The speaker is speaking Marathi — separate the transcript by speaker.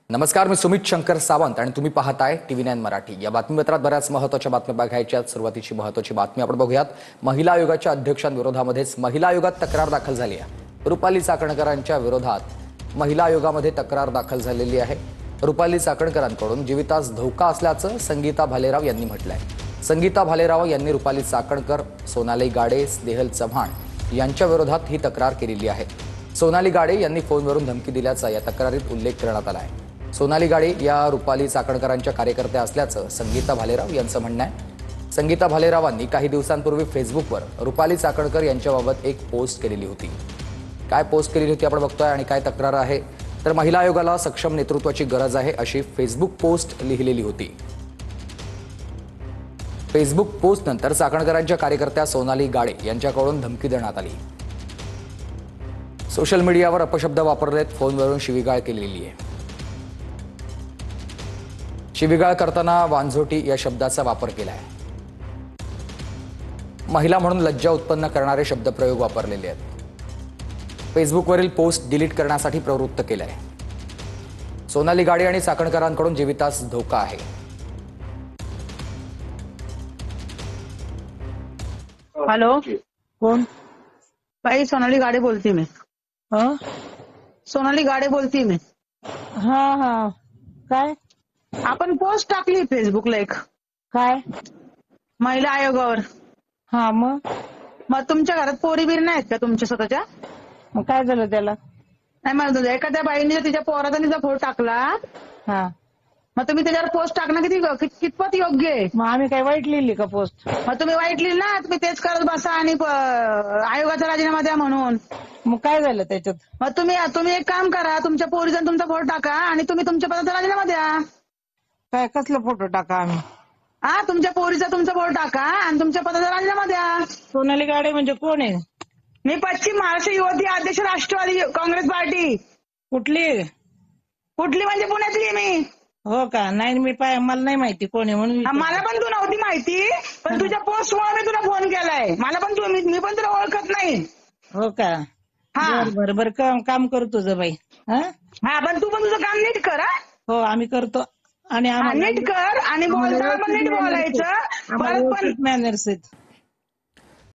Speaker 1: नमस्कार, मी सुमित शंकर सावंत आणि तुम्ही पाहताय TV9 मराठी। या बातमीपत्रात बऱ्याच महत्त्वाच्या बातम्या बघायच्या आहेत। सुरुवातीची महत्त्वाची बातमी आपण बघूयात। महिला आयोगाच्या अध्यक्षांविरोधामध्येच महिला आयोगात तक्रार दाखल झाली आहे। रुपाली चाकणकरांच्या विरोधात महिला आयोगामध्ये तक्रार दाखल झालेली आहे। रुपाली चाकणकरांकडून जीवितास धोका असल्याचं संगीता भालेराव यांनी म्हटलंय। संगीता भालेराव यांनी रुपाली चाकणकर, सोनाली गाडे, स्नेहल चव्हाण यांच्या विरोधात ही तक्रार केलेली आहे। सोनाली गाडे यांनी फोनवरून धमकी दिल्याचा या तक्रारीत उल्लेख करण्यात आला आहे। सोनाली गाडे या रुपाली चाकणकरांच्या कार्यकर्त्या असल्याचं संगीता भालेराव यांचं म्हणणं आहे। संगीता भालेरावांनी काही दिवसांपूर्वी फेसबुकवर रुपाली चाकणकर यांच्याबाबत एक पोस्ट केलेली होती। काय पोस्ट केलेली होती आपण बघतोय आणि काय तक्रार आहे तर महिला आयोगाला सक्षम नेतृत्वाची गरज आहे अशी फेसबुक पोस्ट लिहिलेली होती। फेसबुक पोस्ट नंतर चाकणकरांच्या कार्यकर्त्या सोनाली गाडे यांच्याकडून धमकी देण्यात आली। सोशल मीडियावर अपशब्द वापरलेत, फोनवरून शिवीगाळ केलेली आहे। शिवीगाळ करताना वांझोटी या शब्दाचा वापर केला आहे। महिला म्हणून लज्जा उत्पन्न करणारे शब्दप्रयोग वापरलेले आहेत। फेसबुकवरील पोस्ट डिलीट करण्यासाठी प्रवृत्त केलं आहे। सोनाली गाडे आणि चाकणकरांकडून जीवितास धोका आहे।
Speaker 2: हॅलो,
Speaker 3: कोण?
Speaker 2: बाई सोनाली गाडे बोलते मी।
Speaker 3: हा
Speaker 2: सोनाली गाडे बोलते मी।
Speaker 3: हा हा काय
Speaker 2: आपण पोस्ट टाकली फेसबुकला एक
Speaker 3: काय?
Speaker 2: महिला आयोगावर।
Speaker 3: हा मग
Speaker 2: तुमच्या घरात पोरी बिरी नाहीत का तुमच्या स्वतःच्या?
Speaker 3: मग काय झालं त्याला?
Speaker 2: नाही, मला एखाद्या बाईने तिच्या पोराचा तिचा फोटो टाकला,
Speaker 3: हा
Speaker 2: मग तुम्ही त्याच्यावर पोस्ट टाकणं कितपत योग्य आहे?
Speaker 3: मग आम्ही काय वाईट लिहिली का पोस्ट?
Speaker 2: मग तुम्ही वाईट लिहिली ना, तुम्ही तेच करत बसा आणि आयोगाचा राजीनामा द्या म्हणून।
Speaker 3: मग काय झालं त्याच्यात?
Speaker 2: मग तुम्ही एक काम करा, तुमच्या पोरीचा तुमचा फोटो टाका आणि तुम्ही तुमच्या पदाचा राजीनामा द्या।
Speaker 3: काय कसला फोटो टाका आम्ही?
Speaker 2: हा, तुमच्या पोरीचा तुमचा फोटो टाका आणि तुमच्या पदाचा राजीनामा द्या।
Speaker 3: सोनाली गाडे म्हणजे कोण आहे?
Speaker 2: मी पश्चिम महाराष्ट्र युवती अध्यक्ष, राष्ट्रवादी काँग्रेस पार्टी।
Speaker 3: कुठली?
Speaker 2: कुठली म्हणजे पुण्यातली मी।
Speaker 3: हो का? नाही मला नाही माहिती कोण आहे म्हणून विचारलं.
Speaker 2: मला पण तू नव्हती माहिती, पण तुझ्या पोस्टमुळे मी तुला फोन केलाय। मला पण मी पण तुला ओळखत नाही।
Speaker 3: हो का?
Speaker 2: हा
Speaker 3: बर काम करू तुझं बाई।
Speaker 2: हा, पण तू पण तुझं काम नीट कर।
Speaker 3: हो आम्ही करतो आणि आम्हाला
Speaker 2: नीट कर आणि बोलताना पण नीट बोलायचं। परत पण
Speaker 3: मॅनर्स आहेत।